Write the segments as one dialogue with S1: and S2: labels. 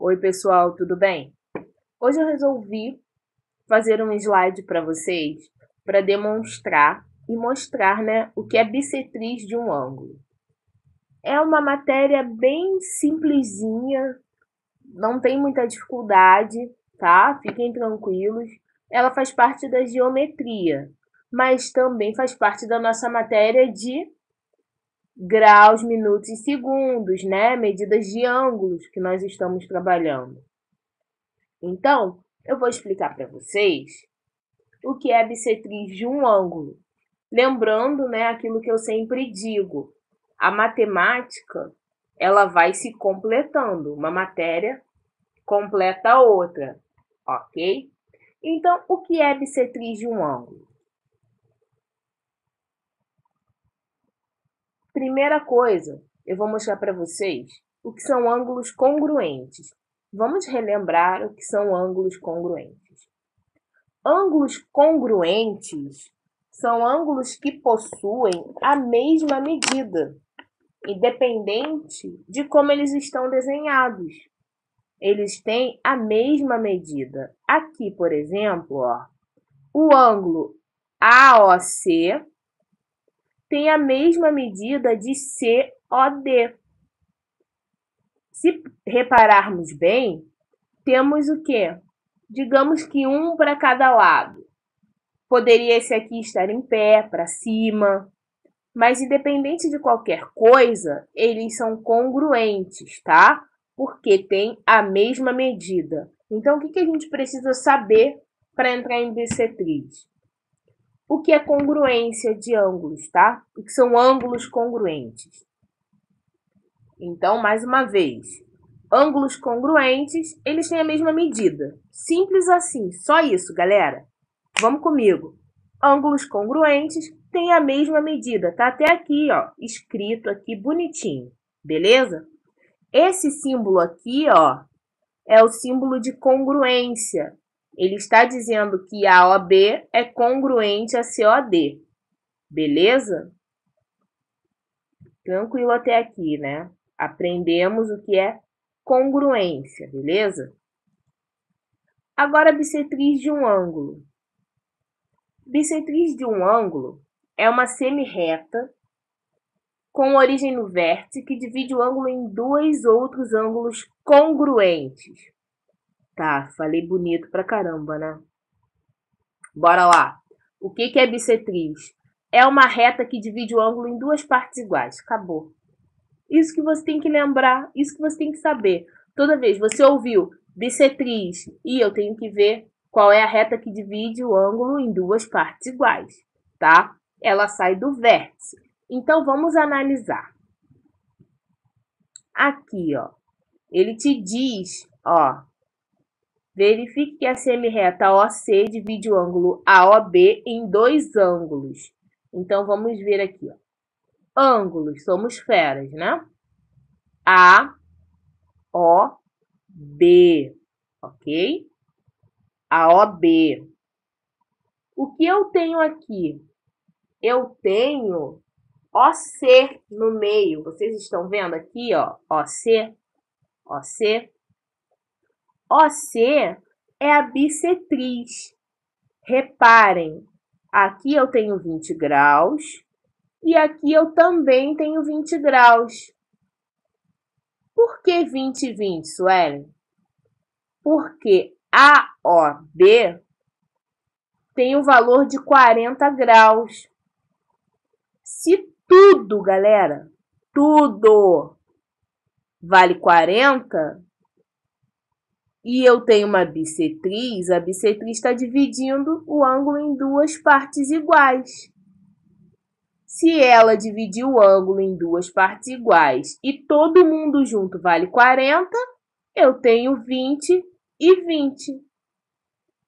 S1: Oi, pessoal, tudo bem? Hoje eu resolvi fazer um slide para vocês para demonstrar e mostrar, né, o que é bissetriz de um ângulo. É uma matéria bem simplesinha, não tem muita dificuldade, tá? Fiquem tranquilos. Ela faz parte da geometria, mas também faz parte da nossa matéria de graus, minutos e segundos, né? Medidas de ângulos que nós estamos trabalhando. Então, eu vou explicar para vocês o que é a bissetriz de um ângulo. Lembrando, né, aquilo que eu sempre digo, a matemática, ela vai se completando, uma matéria completa a outra, ok? Então, o que é bissetriz de um ângulo? Primeira coisa, eu vou mostrar para vocês o que são ângulos congruentes. Vamos relembrar o que são ângulos congruentes. Ângulos congruentes são ângulos que possuem a mesma medida, independente de como eles estão desenhados. Eles têm a mesma medida. Aqui, por exemplo, ó, o ângulo AOC tem a mesma medida de COD. Se repararmos bem, temos o quê? Digamos que um para cada lado. Poderia esse aqui estar em pé, para cima, mas independente de qualquer coisa, eles são congruentes, tá? Porque tem a mesma medida. Então, o que a gente precisa saber para entrar em bissetriz? O que é congruência de ângulos, tá? O que são ângulos congruentes? Então, mais uma vez, ângulos congruentes, eles têm a mesma medida. Simples assim, só isso, galera. Vamos comigo. Ângulos congruentes têm a mesma medida. Tá até aqui, ó, escrito aqui bonitinho, beleza? Esse símbolo aqui, ó, é o símbolo de congruência. Ele está dizendo que a OB é congruente a COD, beleza? Tranquilo até aqui, né? Aprendemos o que é congruência, beleza? Agora, bissetriz de um ângulo. Bissetriz de um ângulo é uma semirreta com origem no vértice que divide o ângulo em dois outros ângulos congruentes. Tá, falei bonito pra caramba, né? Bora lá. O que é bissetriz? É uma reta que divide o ângulo em duas partes iguais. Acabou. Isso que você tem que lembrar, isso que você tem que saber. Toda vez você ouviu bissetriz e eu tenho que ver qual é a reta que divide o ângulo em duas partes iguais, tá? Ela sai do vértice. Então, vamos analisar. Aqui, ó, ele te diz, ó, verifique que a semirreta OC divide o ângulo AOB em dois ângulos. Então, vamos ver aqui, ó. Ângulos, somos feras, né? A, O, B, ok? AOB. O que eu tenho aqui? Eu tenho OC no meio. Vocês estão vendo aqui, ó, OC, OC. OC é a bissetriz. Reparem, aqui eu tenho 20 graus e aqui eu também tenho 20 graus. Por que 20 e 20, Suelen? Porque AOB tem o valor de 40 graus. Se tudo, galera, tudo vale 40 e eu tenho uma bissetriz, a bissetriz está dividindo o ângulo em duas partes iguais. Se ela dividir o ângulo em duas partes iguais e todo mundo junto vale 40, eu tenho 20 e 20.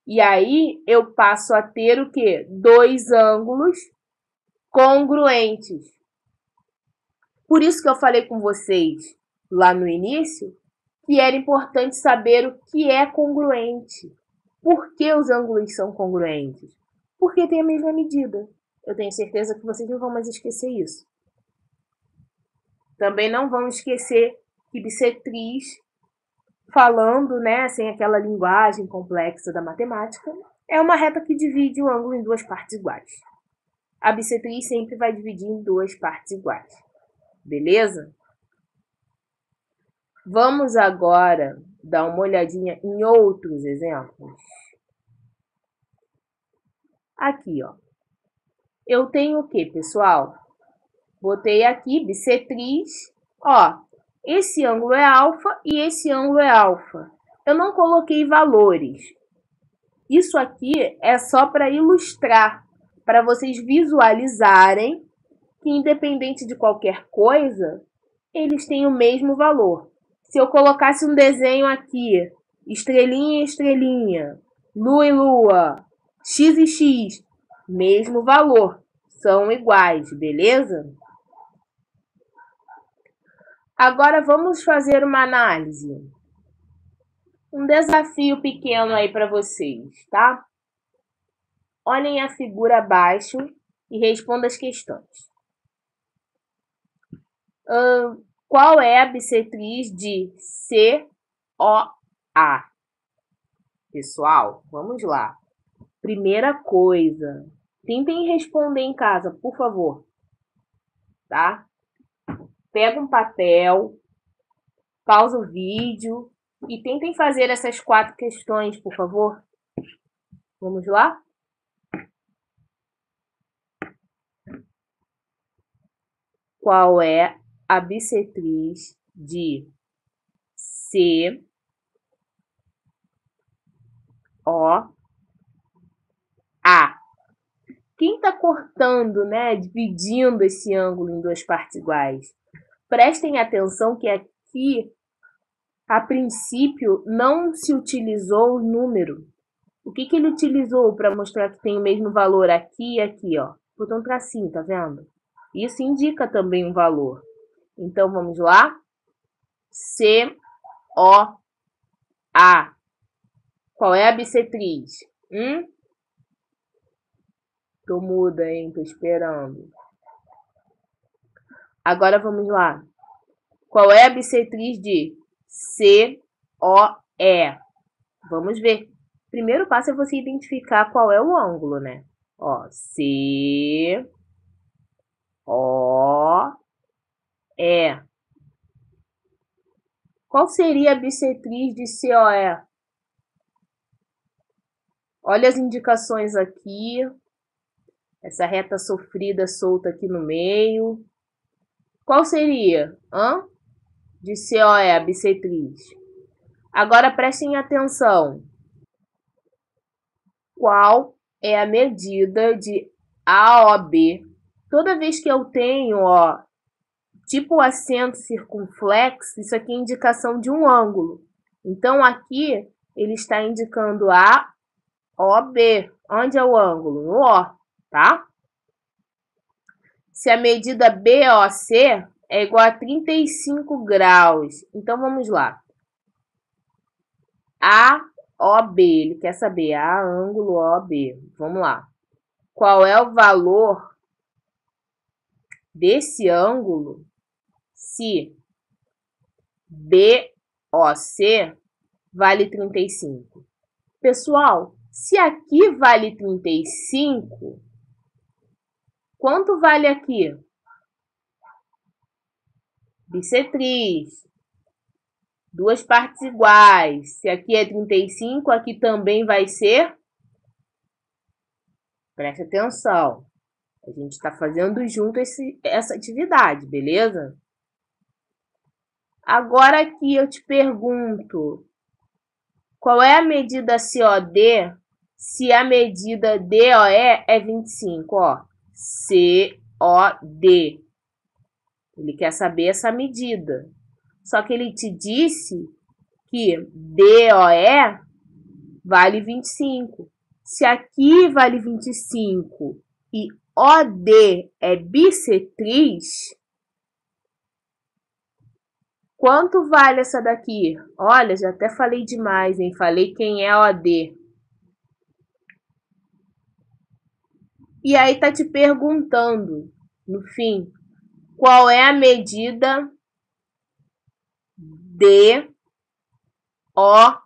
S1: E aí eu passo a ter o quê? Dois ângulos congruentes. Por isso que eu falei com vocês lá no início que era importante saber o que é congruente. Por que os ângulos são congruentes? Porque tem a mesma medida. Eu tenho certeza que vocês não vão mais esquecer isso. Também não vão esquecer que bissetriz falando, né, sem aquela linguagem complexa da matemática, é uma reta que divide o ângulo em duas partes iguais. A bissetriz sempre vai dividir em duas partes iguais. Beleza? Vamos agora dar uma olhadinha em outros exemplos. Aqui, ó. Eu tenho o que, pessoal? Botei aqui bissetriz. Ó, esse ângulo é alfa e esse ângulo é alfa. Eu não coloquei valores. Isso aqui é só para ilustrar, para vocês visualizarem que, independente de qualquer coisa, eles têm o mesmo valor. Se eu colocasse um desenho aqui, estrelinha e estrelinha, lua e lua, x e x, mesmo valor, são iguais, beleza? Agora vamos fazer uma análise. Um desafio pequeno aí para vocês, tá? Olhem a figura abaixo e respondam as questões. Qual é a bissetriz de COA? Pessoal, vamos lá. Primeira coisa, tentem responder em casa, por favor. Tá? Pega um papel, pausa o vídeo e tentem fazer essas 4 questões, por favor. Vamos lá? Qual é a bissetriz de COA? Quem está cortando, né, dividindo esse ângulo em duas partes iguais? Prestem atenção que aqui, a princípio, não se utilizou o número. O que ele utilizou para mostrar que tem o mesmo valor aqui e aqui, ó? Botou um tracinho, tá vendo? Isso indica também um valor. Então, vamos lá? COA. Qual é a bissetriz? Tô muda, hein? Tô esperando. Agora vamos lá. Qual é a bissetriz de COE? Vamos ver. Primeiro passo é você identificar qual é o ângulo, né? Ó, COE. Qual seria a bissetriz de COE? Olha as indicações aqui. Essa reta sofrida solta aqui no meio. Qual seria? De COE, a bissetriz. Agora prestem atenção. Qual é a medida de AOB? Toda vez que eu tenho, ó, tipo acento circunflexo, isso aqui é indicação de um ângulo. Então, aqui, ele está indicando AOB. Onde é o ângulo? No O, tá? Se a medida BOC é igual a 35 graus. Então, vamos lá. AOB, ele quer saber A, ângulo OB. Vamos lá. Qual é o valor desse ângulo se BOC vale 35? Pessoal, se aqui vale 35, quanto vale aqui? Bissetriz. Duas partes iguais. Se aqui é 35, aqui também vai ser? Preste atenção. A gente está fazendo junto essa atividade, beleza? Agora aqui eu te pergunto, qual é a medida COD se a medida DOE é 25? Ó, COD. Ele quer saber essa medida. Só que ele te disse que DOE vale 25. Se aqui vale 25 e OD é bissetriz, quanto vale essa daqui? Olha, já até falei demais, hein? Falei quem é OD. E aí tá te perguntando, no fim, qual é a medida A.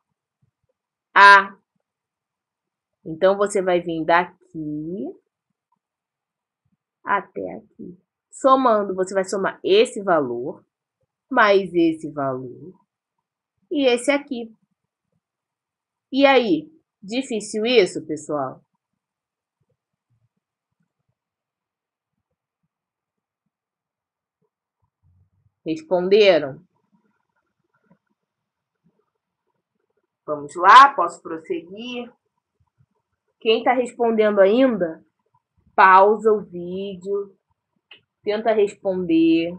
S1: Então, você vai vir daqui até aqui. Somando, você vai somar esse valor, mais esse valor, e esse aqui. E aí, difícil isso, pessoal? Responderam? Vamos lá, posso prosseguir? Quem está respondendo ainda, pausa o vídeo, tenta responder.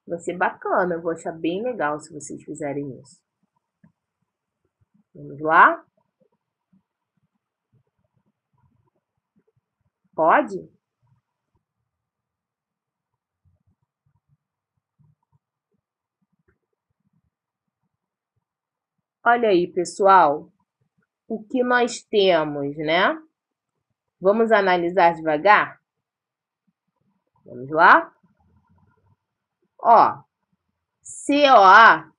S1: Vai ser bacana, eu vou achar bem legal se vocês fizerem isso. Vamos lá? Pode? Olha aí, pessoal, o que nós temos, né? Vamos analisar devagar? Vamos lá? Ó, COA,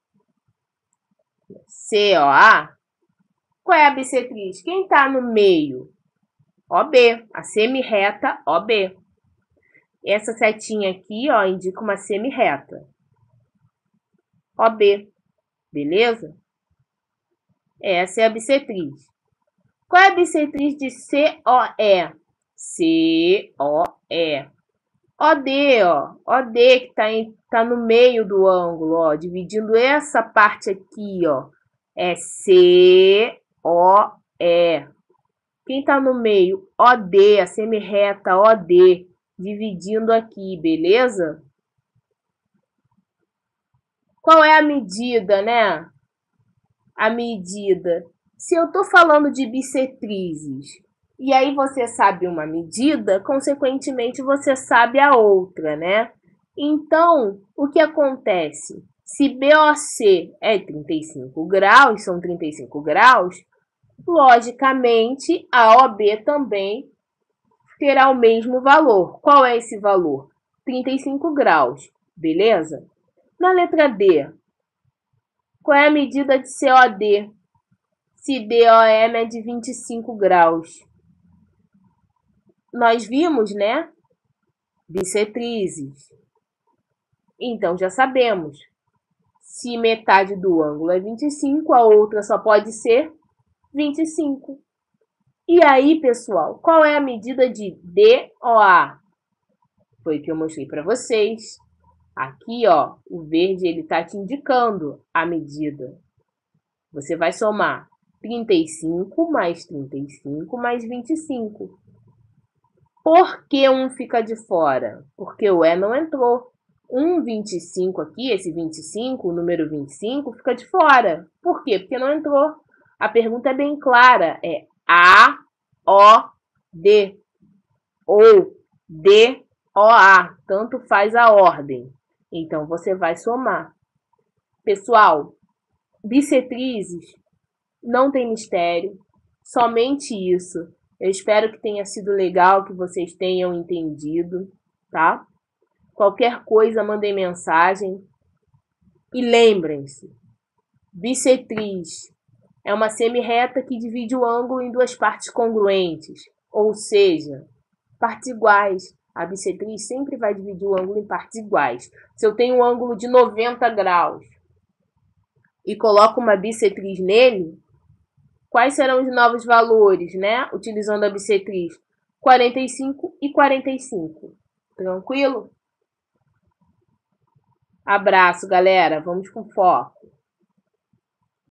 S1: qual é a bissetriz? Quem está no meio? OB, a semirreta OB. Essa setinha aqui, ó, indica uma semirreta. OB, beleza? Essa é a bissetriz. Qual é a bissetriz de COE? COE. OD, ó. OD que tá no meio do ângulo, ó, dividindo essa parte aqui, ó. É COE. Quem tá no meio? OD, a semirreta OD, dividindo aqui, beleza? Qual é a medida, né? A medida. Se eu tô falando de bissetrizes, e aí você sabe uma medida, consequentemente você sabe a outra, né? Então, o que acontece? Se BOC é 35 graus, são 35 graus, logicamente a OB também terá o mesmo valor. Qual é esse valor? 35 graus, beleza? Na letra D, qual é a medida de COD? Se DOE mede 25 graus. Nós vimos, né? Bissetrizes. Então, já sabemos. Se metade do ângulo é 25, a outra só pode ser 25. E aí, pessoal, qual é a medida de DOA? Foi o que eu mostrei para vocês. Aqui, ó, o verde, ele está te indicando a medida. Você vai somar 35 mais 35 mais 25. Por que um fica de fora? Porque o E não entrou. 25 aqui, esse 25, o número 25, fica de fora. Por quê? Porque não entrou. A pergunta é bem clara. É A, O, D. Ou D, O, A. Tanto faz a ordem. Então, você vai somar. Pessoal, bissetrizes não tem mistério. Somente isso. Eu espero que tenha sido legal, que vocês tenham entendido, tá? Qualquer coisa, mandem mensagem. E lembrem-se, bissetriz é uma semirreta que divide o ângulo em duas partes congruentes, ou seja, partes iguais. A bissetriz sempre vai dividir o ângulo em partes iguais. Se eu tenho um ângulo de 90 graus e coloco uma bissetriz nele, quais serão os novos valores, né? Utilizando a bissetriz 45 e 45. Tranquilo? Abraço, galera. Vamos com foco.